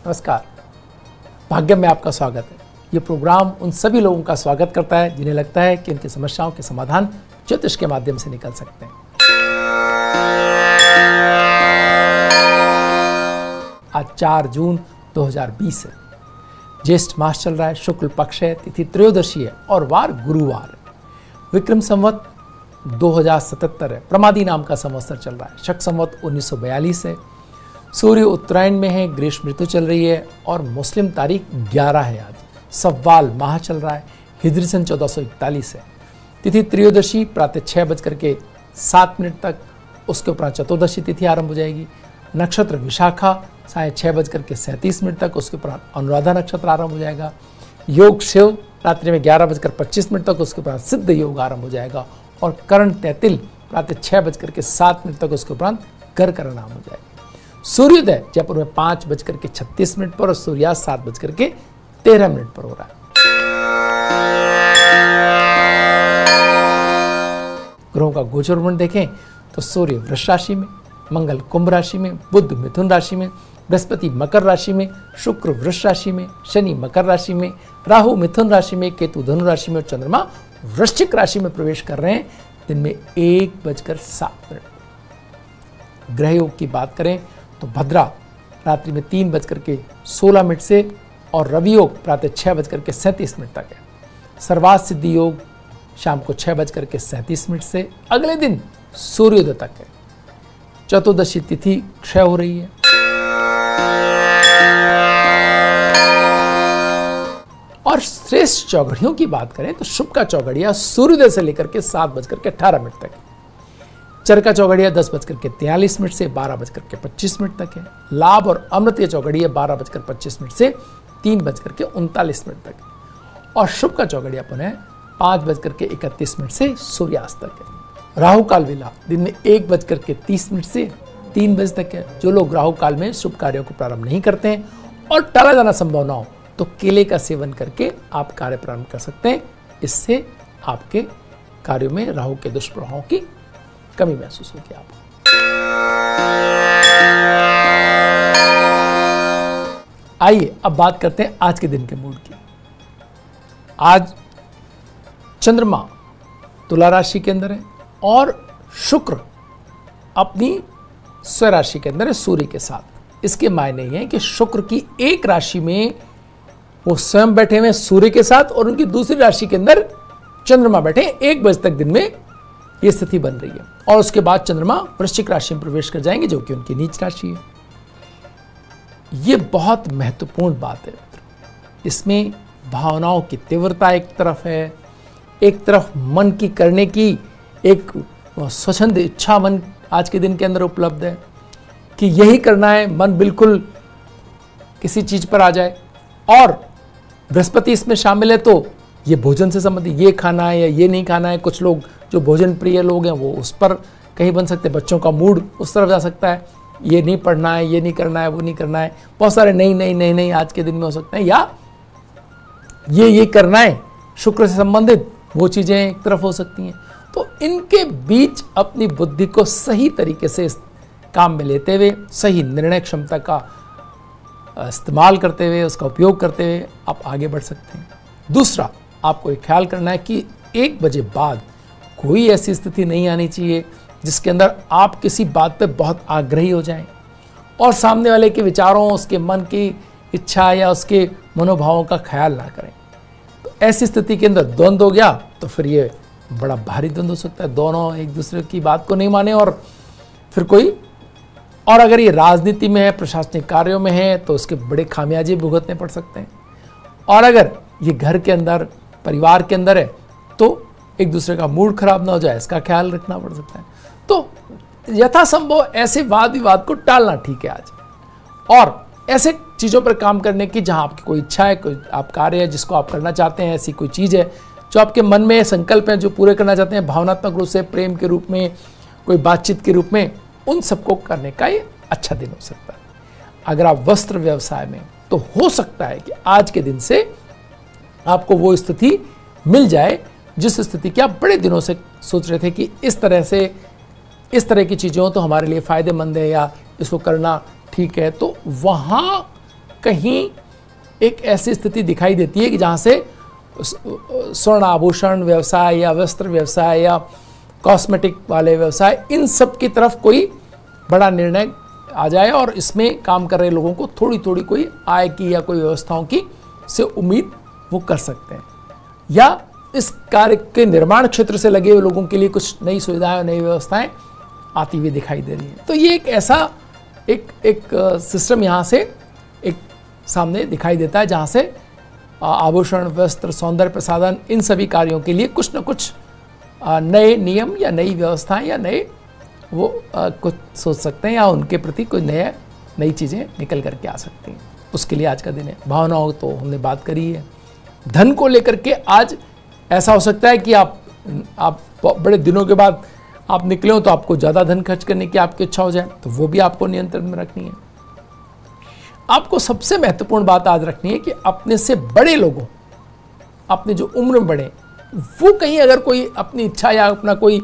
नमस्कार। भाग्य में आपका स्वागत है। ये प्रोग्राम उन सभी लोगों का स्वागत करता है जिन्हें लगता है कि उनकी समस्याओं के समाधान ज्योतिष के माध्यम से निकल सकते हैं। आज 4 जून 2020 है। ज्येष्ठ मास चल रहा है, शुक्ल पक्ष है, तिथि त्रयोदशी है और वार गुरुवार है। विक्रम संवत 2077 है। प्रमादी नाम का संवत्सर चल रहा है। शक संवत 1942 है। सूर्य उत्तरायण में है, ग्रीष्म ऋतु चल रही है और मुस्लिम तारीख 11 है। आज सव्वाल माह चल रहा है। हिजरी सन 1441 है। तिथि त्रयोदशी प्रातः 6:07 तक, उसके उपरांत चतुर्दशी तिथि आरंभ हो जाएगी। नक्षत्र विशाखा साय 6:37 तक, उसके उपरांत अनुराधा नक्षत्र आरंभ हो जाएगा। योग शिव रात्रि में 11:25 तक, उसके उपरांत सिद्ध योग आरंभ हो जाएगा और करण तैतिल प्रातः 6:07 तक, उसके उपरांत करकरण आरंभ हो जाएगा। सूर्योदय जयपुर में 5:36 पर और सूर्यास्त 7:13 पर हो रहा है। ग्रहों का गोचर मंडल देखें तो सूर्य वृष राशि में, मंगल कुंभ राशि में, बुध मिथुन राशि में, बृहस्पति मकर राशि में, शुक्र वृष राशि में, शनि मकर राशि में, राहु मिथुन राशि में, केतु धनु राशि में और चंद्रमा वृश्चिक राशि में प्रवेश कर रहे हैं। दिन में 1:07। ग्रह योग की बात करें तो भद्रा रात्रि में 3:16 से और रवि योग प्रातः 6:37 तक है। सर्वार्थ सिद्धि योग शाम को 6:37 से अगले दिन सूर्योदय तक है। चतुर्दशी तिथि क्षय हो रही है। और श्रेष्ठ चौघड़ियों की बात करें तो शुभ का चौघड़िया सूर्योदय से लेकर के 7:18 तक है। चरका चौघड़िया 10:43 से 12:25 तक है। लाभ और अमृत चौघड़िया 12:25 से 3:39 तक है। और शुभ का चौघड़िया पुनः 5:31 से सूर्यास्त तक है। राहु काल वेला दिन में 1:30 से 3 बजे तक है। जो लोग राहु काल में शुभ कार्यों को प्रारंभ नहीं करते हैं और टाला जाना संभव ना हो तो केले का सेवन करके आप कार्य प्रारंभ कर सकते हैं। इससे आपके कार्यों में राहु के दुष्प्रभावों की कमी महसूस होगी आपको। आइए अब बात करते हैं आज के दिन के मूड की। आज चंद्रमा तुला राशि के अंदर है और शुक्र अपनी स्वराशि के अंदर है सूर्य के साथ। इसके मायने ये हैं कि शुक्र की एक राशि में वो स्वयं बैठे हुए सूर्य के साथ और उनकी दूसरी राशि के अंदर चंद्रमा बैठे 1 बजे तक दिन में ये स्थिति बन रही है। और उसके बाद चंद्रमा वृश्चिक राशि में प्रवेश कर जाएंगे जो कि उनकी नीच राशि है। ये बहुत महत्वपूर्ण बात है। इसमें भावनाओं की तीव्रता एक तरफ है, एक तरफ मन की करने की एक स्वच्छंद इच्छा मन आज के दिन के अंदर उपलब्ध है कि यही करना है। मन बिल्कुल किसी चीज पर आ जाए। और बृहस्पति इसमें शामिल है तो ये भोजन से संबंधित, ये खाना है या ये नहीं खाना है। कुछ लोग जो भोजन प्रिय लोग हैं वो उस पर कहीं बन सकते हैं। बच्चों का मूड उस तरफ जा सकता है, ये नहीं पढ़ना है, ये नहीं करना है, वो नहीं करना है। बहुत सारे नहीं आज के दिन में हो सकते हैं। या ये करना है, शुक्र से संबंधित वो चीजें एक तरफ हो सकती हैं। तो इनके बीच अपनी बुद्धि को सही तरीके से इस काम में लेते हुए, सही निर्णय क्षमता का इस्तेमाल करते हुए, उसका उपयोग करते हुए आप आगे बढ़ सकते हैं। दूसरा, आपको एक ख्याल करना है कि 1 बजे बाद कोई ऐसी स्थिति नहीं आनी चाहिए जिसके अंदर आप किसी बात पे बहुत आग्रही हो जाएं और सामने वाले के विचारों, उसके मन की इच्छा या उसके मनोभावों का ख्याल ना करें। तो ऐसी स्थिति के अंदर द्वंद्व हो गया तो फिर ये बड़ा भारी द्वंद्व हो सकता है। दोनों एक दूसरे की बात को नहीं माने और फिर कोई, और अगर ये राजनीति में है, प्रशासनिक कार्यों में है तो उसके बड़े खामियाजे भुगतने पड़ सकते हैं। और अगर ये घर के अंदर, परिवार के अंदर है तो एक दूसरे का मूड खराब ना हो जाए, इसका ख्याल रखना पड़ सकता है। तो यथासंभव ऐसे वाद विवाद को टालना ठीक है आज। और ऐसे चीज़ों पर काम करने की जहां आपकी कोई इच्छा है, कोई आप कार्य है जिसको आप करना चाहते हैं, ऐसी कोई चीज़ है जो आपके मन में संकल्प है, जो पूरे करना चाहते हैं भावनात्मक रूप से, प्रेम के रूप में, कोई बातचीत के रूप में, उन सबको करने का ये अच्छा दिन हो सकता है। अगर आप वस्त्र व्यवसाय में, तो हो सकता है कि आज के दिन से आपको वो स्थिति मिल जाए जिस स्थिति की आप बड़े दिनों से सोच रहे थे कि इस तरह की चीज़ें हो तो हमारे लिए फ़ायदेमंद है या इसको करना ठीक है। तो वहाँ कहीं एक ऐसी स्थिति दिखाई देती है कि जहाँ से स्वर्ण आभूषण व्यवसाय या वस्त्र व्यवसाय या कॉस्मेटिक वाले व्यवसाय, इन सब की तरफ कोई बड़ा निर्णय आ जाए और इसमें काम कर रहे लोगों को थोड़ी थोड़ी कोई आय की या कोई व्यवस्थाओं की से उम्मीद वो कर सकते हैं, या इस कार्य के निर्माण क्षेत्र से लगे हुए लोगों के लिए कुछ नई सुविधाएं, नई व्यवस्थाएं आती हुई दिखाई दे रही हैं। तो ये एक ऐसा एक सिस्टम यहाँ से एक सामने दिखाई देता है जहाँ से आभूषण, वस्त्र, सौंदर्य प्रसाधन, इन सभी कार्यों के लिए कुछ न कुछ नए नियम या नई व्यवस्थाएं या नए वो कुछ सोच सकते हैं, या उनके प्रति कोई नई चीज़ें निकल करके आ सकती हैं। उसके लिए आज का दिन है। भावनाओं तो हमने बात करी है। धन को लेकर के आज ऐसा हो सकता है कि आप बड़े दिनों के बाद आप निकले हो तो आपको ज़्यादा धन खर्च करने की आपकी इच्छा हो जाए, तो वो भी आपको नियंत्रण में रखनी है। आपको सबसे महत्वपूर्ण बात आज रखनी है कि अपने से बड़े लोगों, अपने जो उम्र में बड़े, वो कहीं अगर कोई अपनी इच्छा या अपना कोई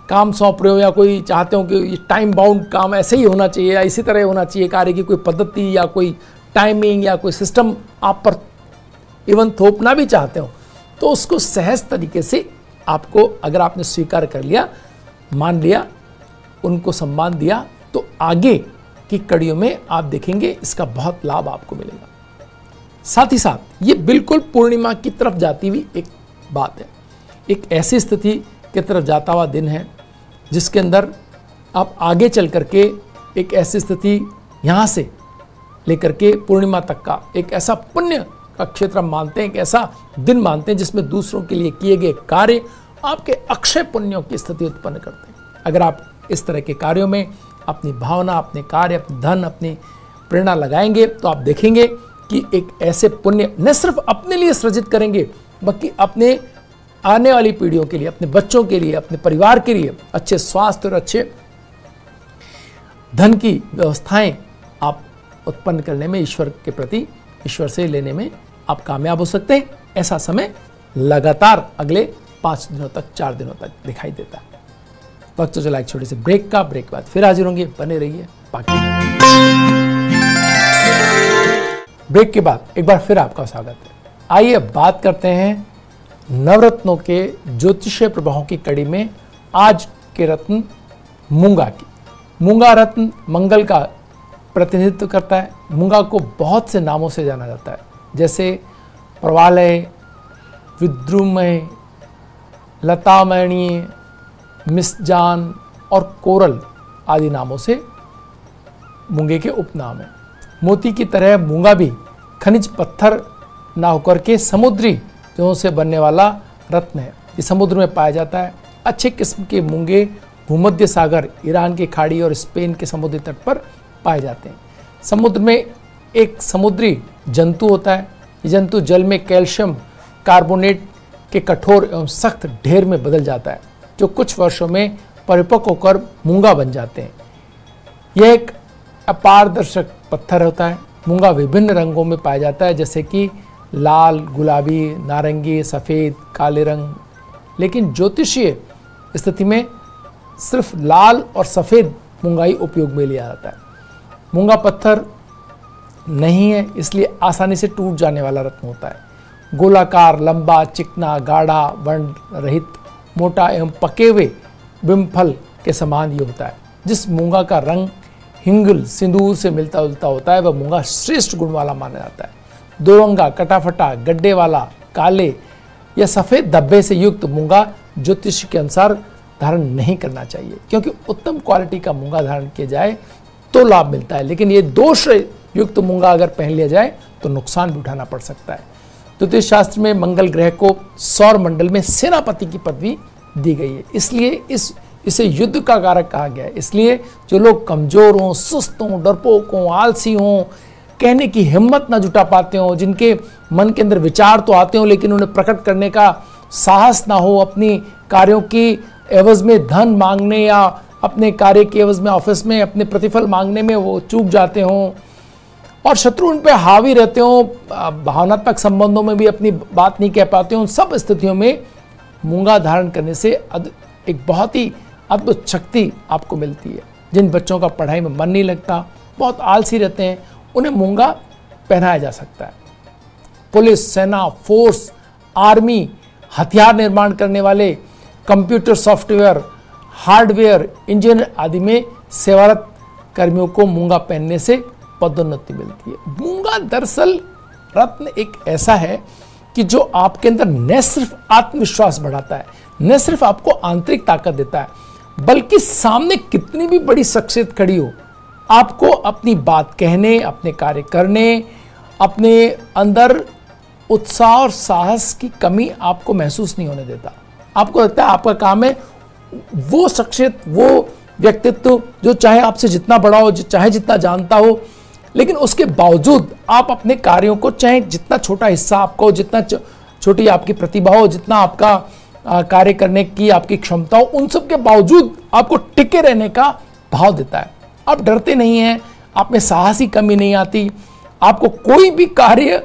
काम सौंप रहे हो या कोई चाहते हो कि टाइम बाउंड काम ऐसे ही होना चाहिए या इसी तरह होना चाहिए, कार्य की कोई पद्धति या कोई टाइमिंग या कोई सिस्टम आप पर इवन थोपना भी चाहते हो, तो उसको सहज तरीके से आपको, अगर आपने स्वीकार कर लिया, मान लिया, उनको सम्मान दिया, तो आगे की कड़ियों में आप देखेंगे इसका बहुत लाभ आपको मिलेगा। साथ ही साथ ये बिल्कुल पूर्णिमा की तरफ जाती हुई एक बात है, एक ऐसी स्थिति की तरफ जाता हुआ दिन है जिसके अंदर आप आगे चल करके एक ऐसी स्थिति यहाँ से लेकर के पूर्णिमा तक का एक ऐसा पुण्य का क्षेत्र मानते हैं, एक ऐसा दिन मानते हैं जिसमें दूसरों के लिए किए गए कार्य आपके अक्षय पुण्यों की स्थिति उत्पन्न करते हैं। अगर आप इस तरह के कार्यों में अपनी भावना, अपने कार्य, अपने धन, अपनी प्रेरणा लगाएंगे तो आप देखेंगे कि एक ऐसे पुण्य न सिर्फ अपने लिए सृजित करेंगे बल्कि अपने आने वाली पीढ़ियों के लिए, अपने बच्चों के लिए, अपने परिवार के लिए अच्छे स्वास्थ्य और अच्छे धन की व्यवस्थाएं आप उत्पन्न करने में, ईश्वर के प्रति, ईश्वर से लेने में आप कामयाब हो सकते हैं। ऐसा समय लगातार अगले 5 दिनों तक, 4 दिनों तक दिखाई देता है। वक्त तो चला एक छोटे से ब्रेक का। ब्रेक के बाद फिर हाजिर होंगे, बने रहिए। बाकी ब्रेक के बाद एक बार फिर आपका स्वागत है। आइए बात करते हैं नवरत्नों के ज्योतिषीय प्रभावों की कड़ी में आज के रत्न मूंगा की। मूंगा रत्न मंगल का प्रतिनिधित्व करता है। मूंगा को बहुत से नामों से जाना जाता है, जैसे प्रवालय, विद्रुमय, लतामणीय, मिसजान और कोरल आदि नामों से मूंगे के उपनाम हैं। मोती की तरह मूंगा भी खनिज पत्थर ना होकर के समुद्री जड़ों से बनने वाला रत्न है। ये समुद्र में पाया जाता है। अच्छे किस्म के मूंगे भूमध्य सागर, ईरान की खाड़ी और स्पेन के समुद्री तट पर पाए जाते हैं। समुद्र में एक समुद्री जंतु होता है। ये जंतु जल में कैल्शियम कार्बोनेट के कठोर एवं सख्त ढेर में बदल जाता है, जो कुछ वर्षों में परिपक्व होकर मूंगा बन जाते हैं। यह एक अपारदर्शक पत्थर होता है। मूंगा विभिन्न रंगों में पाया जाता है, जैसे कि लाल, गुलाबी, नारंगी, सफ़ेद, काले रंग। लेकिन ज्योतिषीय स्थिति में सिर्फ लाल और सफ़ेद मूंगा ही उपयोग में लिया जाता है। मूंगा पत्थर नहीं है, इसलिए आसानी से टूट जाने वाला रत्न होता है। गोलाकार, लंबा, चिकना, गाढ़ा, वर्ण रहित, मोटा एवं पके हुए बिम्फल के समान ये होता है। जिस मूंगा का रंग हिंगल, सिंदूर से मिलता जुलता होता है, वह मूंगा श्रेष्ठ गुण वाला माना जाता है। दोरंगा, कटाफटा, गड्ढे वाला, काले या सफ़ेद धब्बे से युक्त मूंगा ज्योतिष के अनुसार धारण नहीं करना चाहिए, क्योंकि उत्तम क्वालिटी का मूंगा धारण किया जाए तो लाभ मिलता है, लेकिन ये दोष युक्त मूंगा अगर पहन लिया जाए तो नुकसान भी उठाना पड़ सकता है। ज्योतिष शास्त्र में मंगल ग्रह को सौर मंडल में सेनापति की पदवी दी गई है, इसलिए इसे युद्ध का कारक कहा गया है। इसलिए जो लोग कमजोर हों, सुस्त हों, डरपोक हों, आलसी हों, कहने की हिम्मत ना जुटा पाते हों, जिनके मन के अंदर विचार तो आते हों लेकिन उन्हें प्रकट करने का साहस ना हो, अपनी कार्यों की एवज में धन मांगने या अपने कार्य के एवज में ऑफिस में अपने प्रतिफल मांगने में वो चूक जाते हों, और शत्रु उन पर हावी रहते हों, भावनात्मक संबंधों में भी अपनी बात नहीं कह पाते हों, सब स्थितियों में मूंगा धारण करने से एक बहुत ही अद्भुत शक्ति आपको मिलती है। जिन बच्चों का पढ़ाई में मन नहीं लगता, बहुत आलसी रहते हैं, उन्हें मूंगा पहनाया जा सकता है। पुलिस, सेना, फोर्स, आर्मी, हथियार निर्माण करने वाले, कंप्यूटर सॉफ्टवेयर, हार्डवेयर, इंजीनियर आदि में सेवारत कर्मियों को मूंगा पहनने से पदोन्नति मिलती है। मूंगा दरअसल रत्न एक ऐसा है कि जो आपके अंदर न सिर्फ आत्मविश्वास बढ़ाता है, न सिर्फ आपको आंतरिक ताकत देता है, बल्कि सामने कितनी भी बड़ी शख्सियत खड़ी हो, आपको अपनी बात कहने, अपने कार्य करने, अपने अंदर उत्साह और साहस की कमी आपको महसूस नहीं होने देता। आपको लगता है आपका काम है वो शख्सियत, वो व्यक्तित्व जो चाहे आपसे जितना बड़ा हो, चाहे जितना जानता हो, लेकिन उसके बावजूद आप अपने कार्यों को, चाहे जितना छोटा हिस्सा आपको, जितना छोटी आपकी प्रतिभा हो, जितना आपका कार्य करने की आपकी क्षमता हो, उन सब के बावजूद आपको टिके रहने का भाव देता है। आप डरते नहीं हैं, आप में साहस की कमी नहीं आती, आपको कोई भी कार्य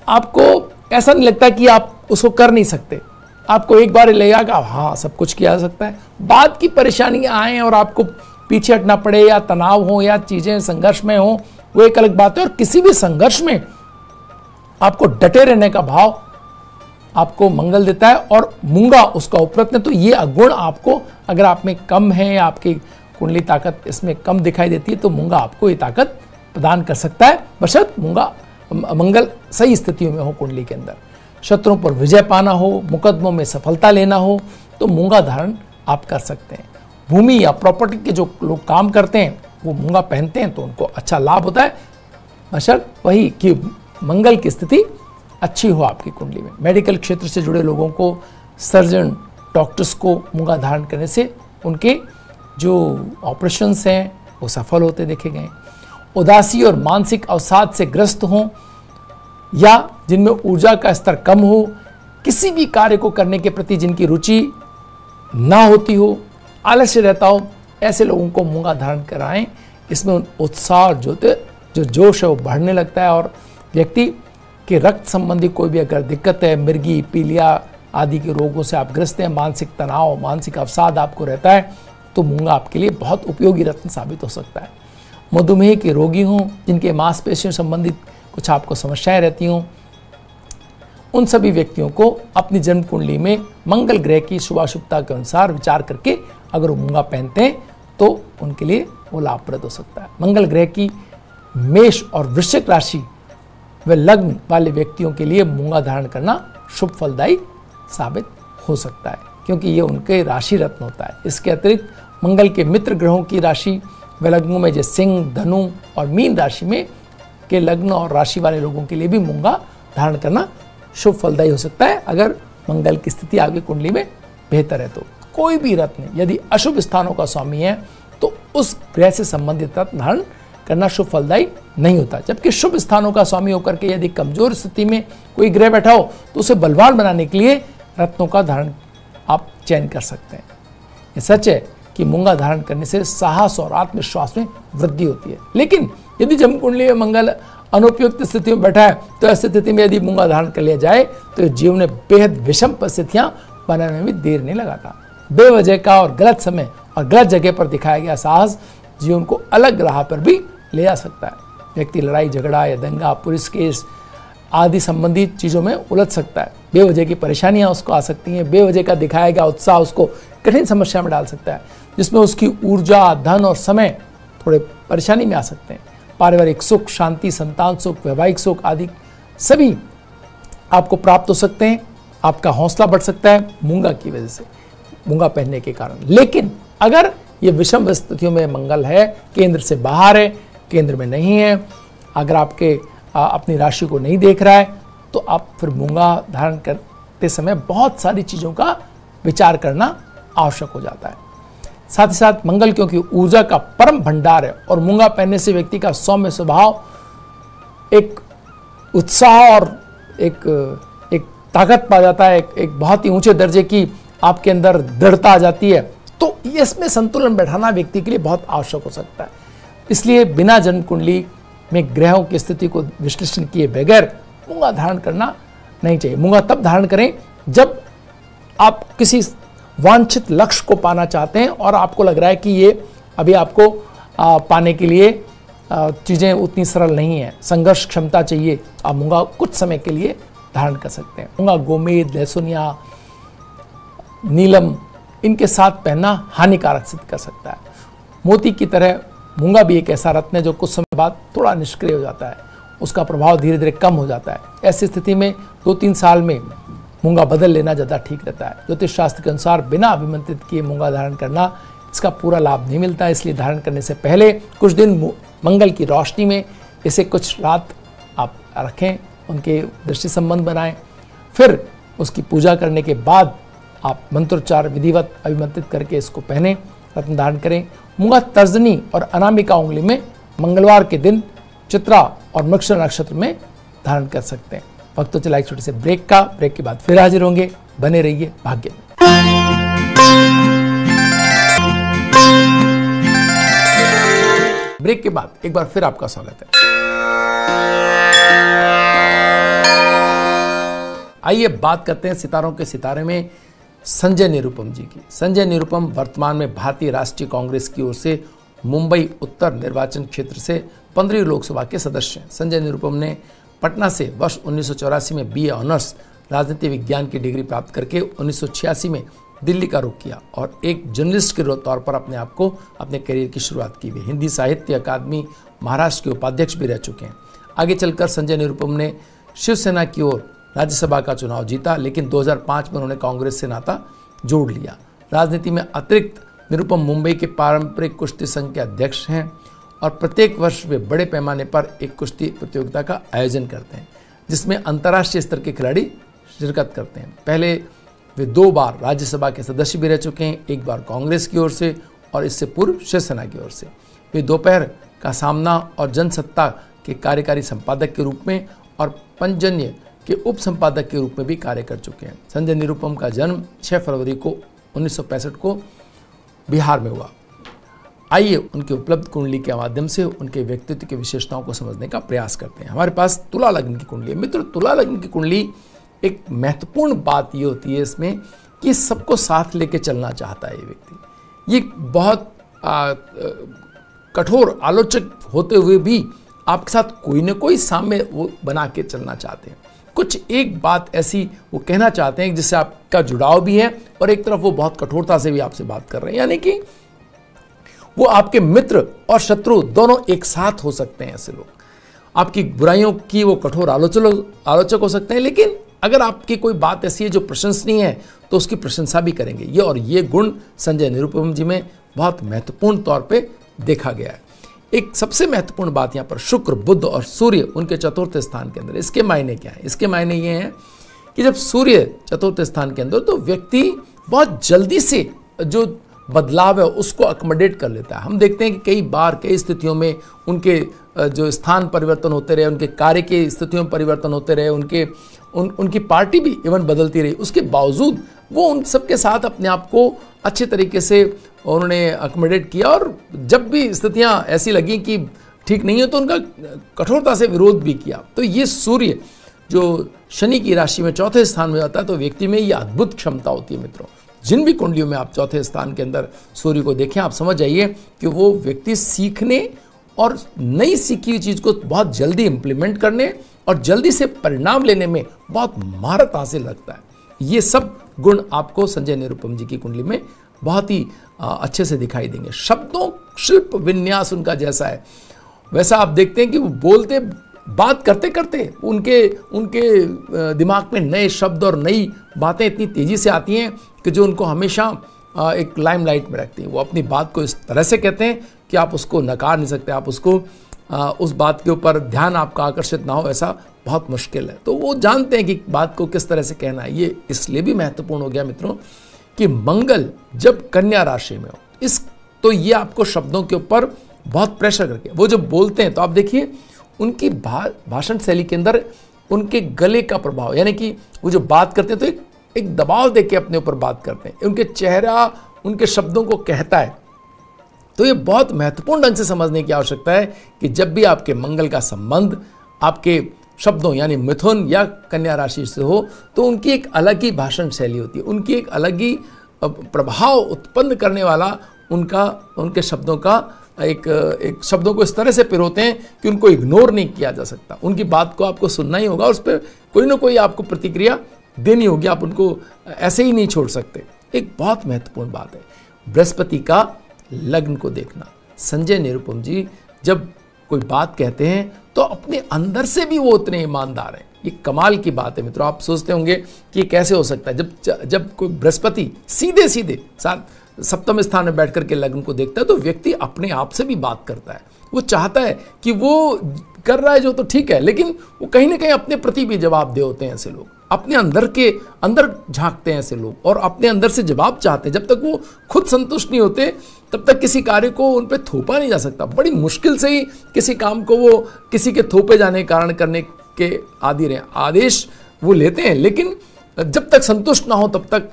आपको ऐसा नहीं लगता कि आप उसको कर नहीं सकते। आपको एक बार लगेगा कि हाँ सब कुछ किया जा सकता है। बाद की परेशानियां आए और आपको पीछे हटना पड़े, या तनाव हो, या चीजें संघर्ष में हो, वो एक अलग बात है। और किसी भी संघर्ष में आपको डटे रहने का भाव आपको मंगल देता है, और मूंगा उसका उपरत्न। तो ये अगुण आपको, अगर आप में कम है, आपकी कुंडली ताकत इसमें कम दिखाई देती है, तो मूंगा आपको ये ताकत प्रदान कर सकता है, बशर्ते मूंगा मंगल सही स्थितियों में हो कुंडली के अंदर। शत्रुओं पर विजय पाना हो, मुकदमों में सफलता लेना हो, तो मूंगा धारण आप कर सकते हैं। भूमि या प्रॉपर्टी के जो लोग काम करते हैं वो मूंगा पहनते हैं, तो उनको अच्छा लाभ होता है, बशर्ते वही कि मंगल की स्थिति अच्छी हो आपकी कुंडली में। मेडिकल क्षेत्र से जुड़े लोगों को, सर्जन, डॉक्टर्स को मूंगा धारण करने से उनके जो ऑपरेशंस हैं वो सफल होते देखे गए। उदासी और मानसिक अवसाद से ग्रस्त हों, या जिनमें ऊर्जा का स्तर कम हो, किसी भी कार्य को करने के प्रति जिनकी रुचि ना होती हो, आलस्य रहता हो, ऐसे लोगों को मूंगा धारण कराएं। इसमें उत्साह और जो जोश है वो बढ़ने लगता है, और व्यक्ति के रक्त संबंधी कोई भी अगर दिक्कत है, मिर्गी, पीलिया आदि के रोगों से आप ग्रस्त हैं, मानसिक तनाव, मानसिक अवसाद आपको रहता है, तो मूंगा आपके लिए बहुत उपयोगी रत्न साबित हो सकता है। मधुमेह के रोगी हों, जिनके मांसपेशियों संबंधित कुछ आपको समस्याएं रहती हों, उन सभी व्यक्तियों को अपनी जन्म कुंडली में मंगल ग्रह की शुभाशुभता के अनुसार विचार करके अगर वो मूंगा पहनते हैं तो उनके लिए वो लाभप्रद हो सकता है। मंगल ग्रह की मेष और वृश्चिक राशि व लग्न वाले व्यक्तियों के लिए मूंगा धारण करना शुभ फलदायी साबित हो सकता है, क्योंकि ये उनके राशि रत्न होता है। इसके अतिरिक्त मंगल के मित्र ग्रहों की राशि व लग्नों में जैसे सिंह, धनु और मीन राशि में के लग्न और राशि वाले लोगों के लिए भी मूंगा धारण करना शुभ फलदायी हो सकता है, अगर मंगल की स्थिति आगे कुंडली में बेहतर है। तो कोई भी रत्न यदि अशुभ स्थानों का स्वामी है तो उस ग्रह से संबंधित रत्न धारण करना शुभ फलदायी नहीं होता। जबकि शुभ स्थानों का स्वामी होकर के यदि कमजोर स्थिति में कोई ग्रह बैठा हो तो उसे बलवान बनाने के लिए रत्नों का धारण आप चयन कर सकते हैं। ये सच है कि मूंगा धारण करने से साहस और आत्मविश्वास में वृद्धि होती है, लेकिन यदि जन्म कुंडली में मंगल अनुपयुक्त स्थिति में बैठा है तो ऐसी स्थिति में यदि मूंगा धारण कर लिया जाए तो जीवन में बेहद विषम परिस्थितियां बनाने में भी देर नहीं लगाता। बेवजह का और गलत समय और गलत जगह पर दिखाया गया साहस जीवन को अलग राह पर भी ले जा सकता है। व्यक्ति लड़ाई झगड़ा या दंगा, पुलिस केस आदि संबंधित चीज़ों में उलझ सकता है। बेवजह की परेशानियां उसको आ सकती हैं। बेवजह का दिखाया गया उत्साह उसको कठिन समस्या में डाल सकता है, जिसमें उसकी ऊर्जा, धन और समय थोड़े परेशानी में आ सकते हैं। पारिवारिक सुख, शांति, संतान सुख, वैवाहिक सुख आदि सभी आपको प्राप्त हो सकते हैं। आपका हौसला बढ़ सकता है मूंगा की वजह से, मूंगा पहनने के कारण। लेकिन अगर ये विषम स्थितियों में मंगल है, केंद्र से बाहर है, केंद्र में नहीं है, अगर आपके अपनी राशि को नहीं देख रहा है, तो आप फिर मूंगा धारण करते समय बहुत सारी चीज़ों का विचार करना आवश्यक हो जाता है। साथ ही साथ मंगल क्योंकि ऊर्जा का परम भंडार है और मूंगा पहनने से व्यक्ति का सौम्य स्वभाव, एक उत्साह और एक ताकत पा जाता है, एक बहुत ही ऊंचे दर्जे की आपके अंदर दृढ़ता आ जाती है। तो इसमें संतुलन बैठाना व्यक्ति के लिए बहुत आवश्यक हो सकता है। इसलिए बिना जन्म कुंडली में ग्रहों की स्थिति को विश्लेषण किए बगैर मूंगा धारण करना नहीं चाहिए। मूंगा तब धारण करें जब आप किसी वांछित लक्ष्य को पाना चाहते हैं और आपको लग रहा है कि ये अभी आपको पाने के लिए चीज़ें उतनी सरल नहीं हैं, संघर्ष क्षमता चाहिए। आप मूंगा कुछ समय के लिए धारण कर सकते हैं। मूंगा गोमेद, लहसुनिया, नीलम इनके साथ पहनना हानिकारक सिद्ध कर सकता है। मोती की तरह मूंगा भी एक ऐसा रत्न है जो कुछ समय बाद थोड़ा निष्क्रिय हो जाता है, उसका प्रभाव धीरे धीरे कम हो जाता है। ऐसी स्थिति में 2-3 साल में मूंगा बदल लेना ज़्यादा ठीक रहता है। ज्योतिष शास्त्र के अनुसार बिना अभिमंत्रित किए मूंगा धारण करना, इसका पूरा लाभ नहीं मिलता है। इसलिए धारण करने से पहले कुछ दिन मंगल की रोशनी में इसे कुछ रात आप रखें, उनके दृष्टि संबंध बनाएं, फिर उसकी पूजा करने के बाद आप मंत्रोच्चार विधिवत अभिमंत्रित करके इसको पहने, रत्न धारण करें। मूंगा तर्जनी और अनामिका उंगली में मंगलवार के दिन चित्रा और मृगशिरा नक्षत्र में धारण कर सकते हैं। वक्त तो चला एक छोटे से ब्रेक का, ब्रेक के बाद फिर हाजिर होंगे। बने रहिए भाग्य में। ब्रेक के बाद एक बार फिर आपका स्वागत है। आइए बात करते हैं सितारों के सितारे में संजय निरुपम जी की। संजय निरुपम वर्तमान में भारतीय राष्ट्रीय कांग्रेस की ओर से मुंबई उत्तर निर्वाचन क्षेत्र से 15वीं लोकसभा के सदस्य हैं। संजय निरुपम ने पटना से वर्ष 1984 में BA ऑनर्स राजनीति विज्ञान की डिग्री प्राप्त करके 1986 में दिल्ली का रुख किया और एक जर्नलिस्ट के तौर पर अपने आप को अपने करियर की शुरुआत की। वे हिंदी साहित्य अकादमी महाराष्ट्र के उपाध्यक्ष भी रह चुके हैं। आगे चलकर संजय निरुपम ने शिवसेना की ओर राज्यसभा का चुनाव जीता, लेकिन 2005 में उन्होंने कांग्रेस से नाता जोड़ लिया। राजनीति में अतिरिक्त निरुपम मुंबई के पारंपरिक कुश्ती संघ के अध्यक्ष हैं और प्रत्येक वर्ष वे बड़े पैमाने पर एक कुश्ती प्रतियोगिता का आयोजन करते हैं, जिसमें अंतर्राष्ट्रीय स्तर के खिलाड़ी शिरकत करते हैं। पहले वे 2 बार राज्यसभा के सदस्य भी रह चुके हैं, एक बार कांग्रेस की ओर से और इससे पूर्व शिवसेना की ओर से। वे दोपहर का सामना और जनसत्ता के कार्यकारी संपादक के रूप में और पंचजन्य के उप संपादक के रूप में भी कार्य कर चुके हैं। संजय निरुपम का जन्म 6 फरवरी को 1965 को बिहार में हुआ। आइए उनके उपलब्ध कुंडली के माध्यम से उनके व्यक्तित्व की विशेषताओं को समझने का प्रयास करते हैं। हमारे पास तुला लग्न की कुंडली है। मित्र, तुला लग्न की कुंडली एक महत्वपूर्ण बात ये होती है इसमें कि सबको साथ लेके चलना चाहता है ये व्यक्ति। ये बहुत कठोर आलोचक होते हुए भी आपके साथ कोई न कोई साम्य वो बना के चलना चाहते हैं। कुछ एक बात ऐसी वो कहना चाहते हैं जिससे आपका जुड़ाव भी है और एक तरफ वो बहुत कठोरता से भी आपसे बात कर रहे हैं, यानी कि वो आपके मित्र और शत्रु दोनों एक साथ हो सकते हैं। ऐसे लोग आपकी बुराइयों की वो कठोर आलोचक हो सकते हैं, लेकिन अगर आपकी कोई बात ऐसी है जो प्रशंसनीय है तो उसकी प्रशंसा भी करेंगे। ये गुण संजय निरुपम जी में बहुत महत्वपूर्ण तौर पे देखा गया है। एक सबसे महत्वपूर्ण बात यहाँ पर शुक्र, बुध और सूर्य उनके चतुर्थ स्थान के अंदर। इसके मायने क्या है? इसके मायने ये हैं कि जब सूर्य चतुर्थ स्थान के अंदर तो व्यक्ति बहुत जल्दी से जो बदलाव है उसको अकोमोडेट कर लेता है। हम देखते हैं कि कई बार कई स्थितियों में उनके जो स्थान परिवर्तन होते रहे, उनके कार्य के स्थितियों में परिवर्तन होते रहे, उनकी पार्टी भी इवन बदलती रही, उसके बावजूद वो उन सबके साथ अपने आप को अच्छे तरीके से उन्होंने अकोमोडेट किया और जब भी स्थितियां ऐसी लगी कि ठीक नहीं है तो उनका कठोरता से विरोध भी किया। तो ये सूर्य जो शनि की राशि में चौथे स्थान में जाता है तो व्यक्ति में ये अद्भुत क्षमता होती है। मित्रों, जिन भी कुंडलियों में आप चौथे स्थान के अंदर सूर्य को देखें, आप समझ जाइए कि वो व्यक्ति सीखने और नई सीखी हुई चीज़ को बहुत जल्दी इंप्लीमेंट करने और जल्दी से परिणाम लेने में बहुत महारत हासिल रखता है। ये सब गुण आपको संजय निरुपम जी की कुंडली में बहुत ही अच्छे से दिखाई देंगे। शब्दों शिल्प विन्यास उनका जैसा है वैसा आप देखते हैं कि वो बोलते बात करते करते उनके दिमाग में नए शब्द और नई बातें इतनी तेज़ी से आती हैं कि जो उनको हमेशा एक लाइमलाइट में रखती हैं। वो अपनी बात को इस तरह से कहते हैं कि आप उसको नकार नहीं सकते, आप उसको उस बात के ऊपर ध्यान आपका आकर्षित ना हो, ऐसा बहुत मुश्किल है। तो वो जानते हैं कि बात को किस तरह से कहना है। ये इसलिए भी महत्वपूर्ण हो गया मित्रों कि मंगल जब कन्या राशि में हो तो ये आपको शब्दों के ऊपर बहुत प्रेशर करके वो जब बोलते हैं तो आप देखिए उनकी भाषण शैली के अंदर उनके गले का प्रभाव, यानी कि वो जो बात करते हैं तो एक दबाव दे के अपने ऊपर बात करते हैं, उनके चेहरा उनके शब्दों को कहता है। तो ये बहुत महत्वपूर्ण ढंग से समझने की आवश्यकता है कि जब भी आपके मंगल का संबंध आपके शब्दों यानी मिथुन या कन्या राशि से हो तो उनकी एक अलग ही भाषण शैली होती है, उनकी एक अलग ही प्रभाव उत्पन्न करने वाला उनके शब्दों का एक शब्दों को इस तरह से पिरोते हैं कि उनको इग्नोर नहीं किया जा सकता। उनकी बात को आपको सुनना ही होगा, उस पर कोई ना कोई आपको प्रतिक्रिया देनी होगी, आप उनको ऐसे ही नहीं छोड़ सकते। एक बहुत महत्वपूर्ण बात है बृहस्पति का लग्न को देखना। संजय निरुपम जी जब कोई बात कहते हैं तो अपने अंदर से भी वो उतने ईमानदार हैं। ये कमाल की बात है मित्रों। आप सोचते होंगे कि ये कैसे हो सकता है, जब कोई बृहस्पति सीधे सीधे सप्तम स्थान में बैठ करके लग्न को देखता है तो व्यक्ति अपने आप से भी बात करता है। वो चाहता है कि वो कर रहा है जो तो ठीक है, लेकिन वो कहीं ना कहीं अपने प्रति भी जवाबदेह होते हैं। ऐसे लोग अपने अंदर झांकते हैं ऐसे लोग, और अपने अंदर से जवाब चाहते हैं। जब तक वो खुद संतुष्ट नहीं होते तब तक किसी कार्य को उन पर थोपा नहीं जा सकता। बड़ी मुश्किल से ही किसी काम को वो किसी के थोपे जाने के कारण करने के आदि रहे। आदेश वो लेते हैं, लेकिन जब तक संतुष्ट ना हो तब तक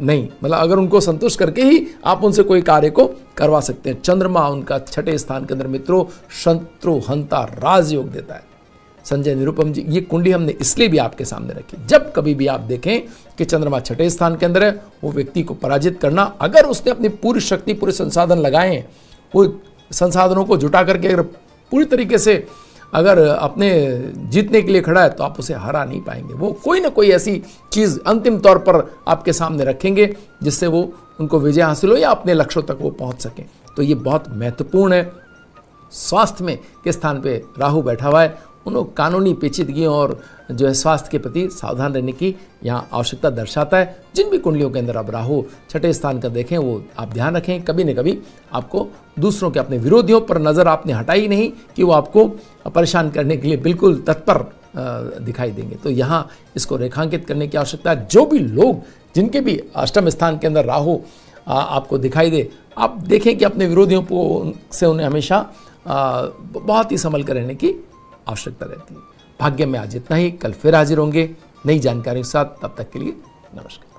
नहीं, मतलब अगर उनको संतुष्ट करके ही आप उनसे कोई कार्य को करवा सकते हैं। चंद्रमा उनका छठे स्थान के अंदर मित्रों शत्रु हंता राजयोग देता है। संजय निरुपम जी, ये कुंडली हमने इसलिए भी आपके सामने रखी, जब कभी भी आप देखें कि चंद्रमा छठे स्थान के अंदर है, वो व्यक्ति को पराजित करना, अगर उसने अपनी पूरी शक्ति पूरे संसाधन लगाए हैं, वो संसाधनों को जुटा करके अगर पूरी तरीके से अगर अपने जीतने के लिए खड़ा है तो आप उसे हरा नहीं पाएंगे। वो कोई ना कोई ऐसी चीज़ अंतिम तौर पर आपके सामने रखेंगे जिससे वो उनको विजय हासिल हो या अपने लक्ष्यों तक वो पहुंच सकें। तो ये बहुत महत्वपूर्ण है। स्वास्थ्य में किस स्थान पे राहु बैठा हुआ है, उन्होंने कानूनी पेचीदगियों और जो है स्वास्थ्य के प्रति सावधान रहने की यहाँ आवश्यकता दर्शाता है। जिन भी कुंडलियों के अंदर अब राहु छठे स्थान का देखें वो आप ध्यान रखें, कभी न कभी आपको दूसरों के अपने विरोधियों पर नज़र आपने हटाई नहीं कि वो आपको परेशान करने के लिए बिल्कुल तत्पर दिखाई देंगे। तो यहाँ इसको रेखांकित करने की आवश्यकता है। जो भी लोग जिनके भी अष्टम स्थान के अंदर राहु आपको दिखाई दे, आप देखें कि अपने विरोधियों को से उन्हें हमेशा बहुत ही संभल कर रहने की आवश्यकता रहती है। भाग्य में आज इतना ही, कल फिर हाजिर होंगे नई जानकारी के साथ। तब तक के लिए नमस्कार।